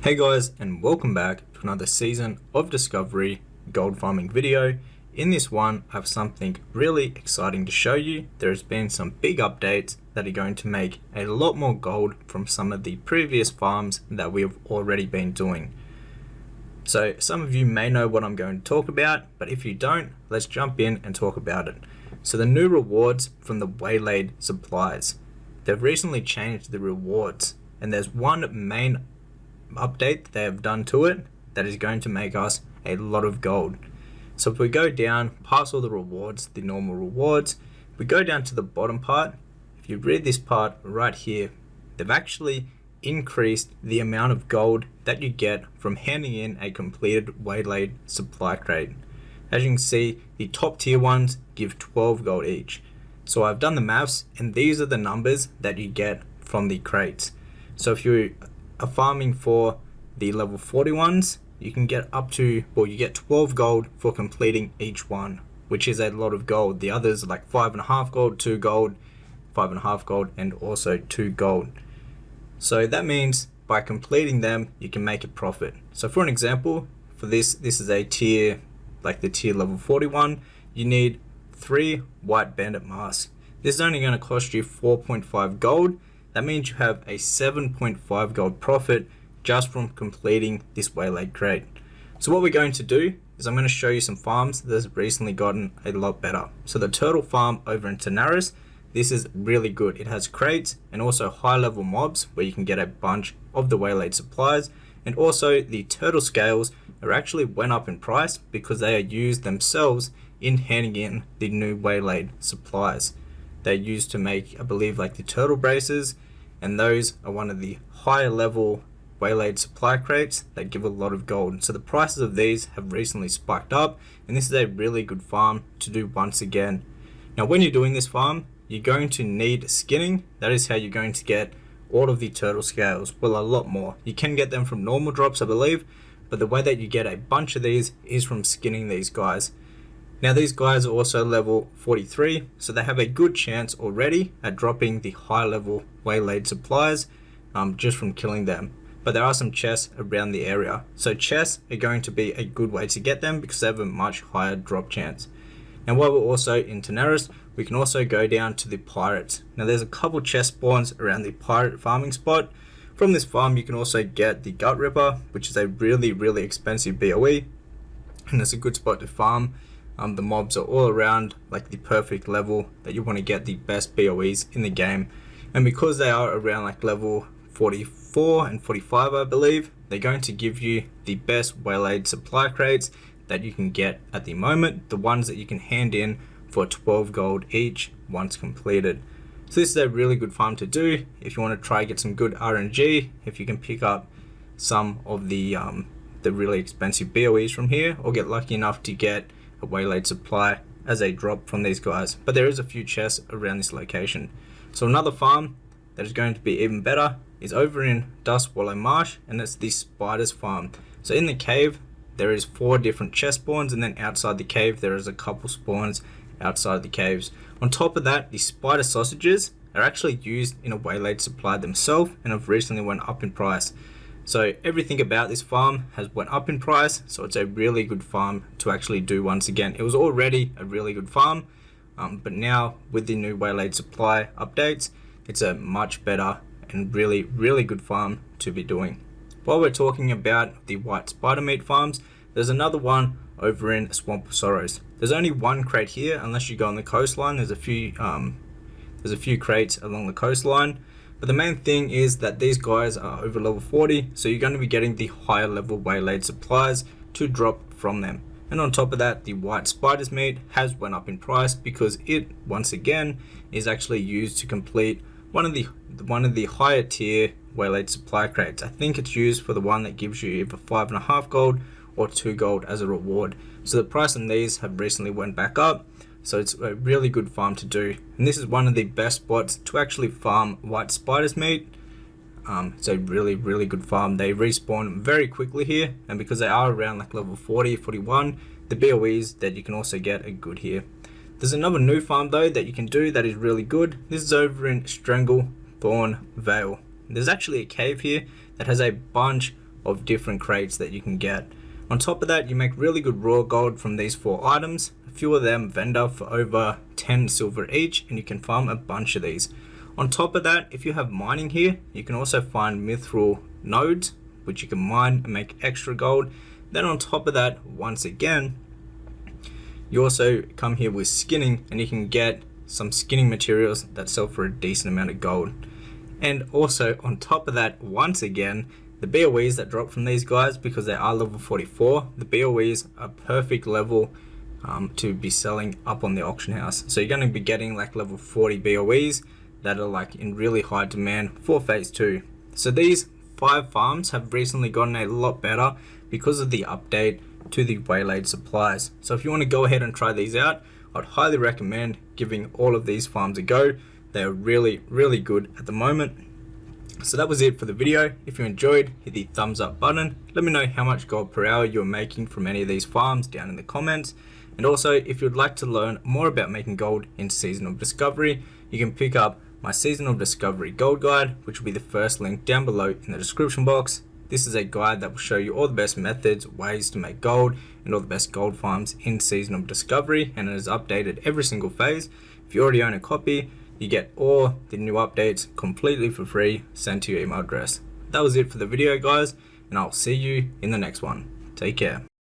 Hey guys, and welcome back to another season of Discovery gold farming video. In this one, I have something really exciting to show you. There's been some big updates that are going to make a lot more gold from some of the previous farms that we have already been doing. So some of you may know what I'm going to talk about, but if you don't, let's jump in and talk about it. So the new rewards from the waylaid supplies. They've recently changed the rewards, and there's one main update that they have done to it that is going to make us a lot of gold. So if we go down past all the rewards, the normal rewards, we go down to the bottom part. If you read this part right here, they've actually increased the amount of gold that you get from handing in a completed waylaid supply crate. As you can see, the top tier ones give 12 gold each. So I've done the maths, and these are the numbers that you get from the crates. So if you are farming for the level 40 ones, you can get up to, well, you get 12 gold for completing each one, which is a lot of gold. The others are like 5.5 gold, 2 gold, 5.5 gold, and also 2 gold. So that means by completing them, you can make a profit. So for an example, for this is a tier, like the tier level 41, you need 3 white bandit masks. This is only going to cost you 4.5 gold. That means you have a 7.5 gold profit just from completing this waylaid crate. So what we're going to do is I'm going to show you some farms that have recently gotten a lot better. So the turtle farm over in Tanaris, this is really good. It has crates and also high level mobs where you can get a bunch of the waylaid supplies. And also the turtle scales are actually went up in price because they are used themselves in handing in the new waylaid supplies. They're used to make, I believe, like the turtle braces, and those are one of the higher level waylaid supply crates that give a lot of gold. So the prices of these have recently spiked up, and this is a really good farm to do once again. Now when you're doing this farm, you're going to need skinning. That is how you're going to get all of the turtle scales. Well, a lot more. You can get them from normal drops, I believe, but the way that you get a bunch of these is from skinning these guys. Now these guys are also level 43, so they have a good chance already at dropping the high level waylaid supplies just from killing them. But there are some chests around the area. So chests are going to be a good way to get them because they have a much higher drop chance. And while we're also in Tanaris, we can also go down to the pirates. Now there's a couple chest spawns around the pirate farming spot. From this farm you can also get the gut ripper, which is a really expensive BOE, and it's a good spot to farm. The mobs are all around like the perfect level that you want to get the best BOEs in the game. And because they are around like level 44 and 45, I believe, they're going to give you the best waylaid supply crates that you can get at the moment, the ones that you can hand in for 12 gold each once completed. So this is a really good farm to do if you want to try get some good RNG, if you can pick up some of the really expensive BOEs from here, or get lucky enough to get a waylaid supply as a drop from these guys. But there is a few chests around this location. So another farm that is going to be even better is over in Duskwallow Marsh, and it's the spiders farm. So in the cave there is 4 different chest spawns, and then outside the cave there is a couple spawns outside the caves. On top of that, the spider sausages are actually used in a waylaid supply themselves and have recently went up in price. So everything about this farm has went up in price, so it's a really good farm to actually do once again. It was already a really good farm, but now with the new waylaid supply updates, it's a much better and really good farm to be doing. While we're talking about the white spider meat farms, there's another one over in Swamp of Sorrows. There's only one crate here unless you go on the coastline. There's a few crates along the coastline. But the main thing is that these guys are over level 40, so you're going to be getting the higher level waylaid supplies to drop from them. And on top of that, the white spiders meat has went up in price because it once again is actually used to complete one of the higher tier waylaid supply crates. I think it's used for the one that gives you either 5.5 gold or 2 gold as a reward. So the price on these have recently went back up. So it's a really good farm to do, and this is one of the best spots to actually farm white spiders meat. It's a really good farm. They respawn very quickly here, and because they are around like level 40, 41, the BOEs that you can also get are good here. There's another new farm though that you can do that is really good. This is over in Strangle, Thorn, Vale. There's actually a cave here that has a bunch of different crates that you can get. On top of that, you make really good raw gold from these 4 items. A few of them vendor for over 10 silver each, and you can farm a bunch of these. On top of that, if you have mining here, you can also find mithril nodes, which you can mine and make extra gold. Then on top of that, once again, you also come here with skinning, and you can get some skinning materials that sell for a decent amount of gold. And also on top of that, once again, the BOEs that drop from these guys, because they are level 44, the BOEs are perfect level to be selling up on the auction house. So you're going to be getting like level 40 BOEs that are like in really high demand for phase 2. So these 5 farms have recently gotten a lot better because of the update to the waylaid supplies. So if you want to go ahead and try these out, I'd highly recommend giving all of these farms a go. They are really good at the moment. So that was it for the video. If you enjoyed, hit the thumbs up button. Let me know how much gold per hour you're making from any of these farms down in the comments. And also, if you'd like to learn more about making gold in Season of Discovery, you can pick up my Season of Discovery Gold Guide, which will be the first link down below in the description box. This is a guide that will show you all the best methods, ways to make gold, and all the best gold farms in Season of Discovery, and it is updated every single phase. If you already own a copy, you get all the new updates completely for free sent to your email address. That was it for the video, guys, and I'll see you in the next one. Take care.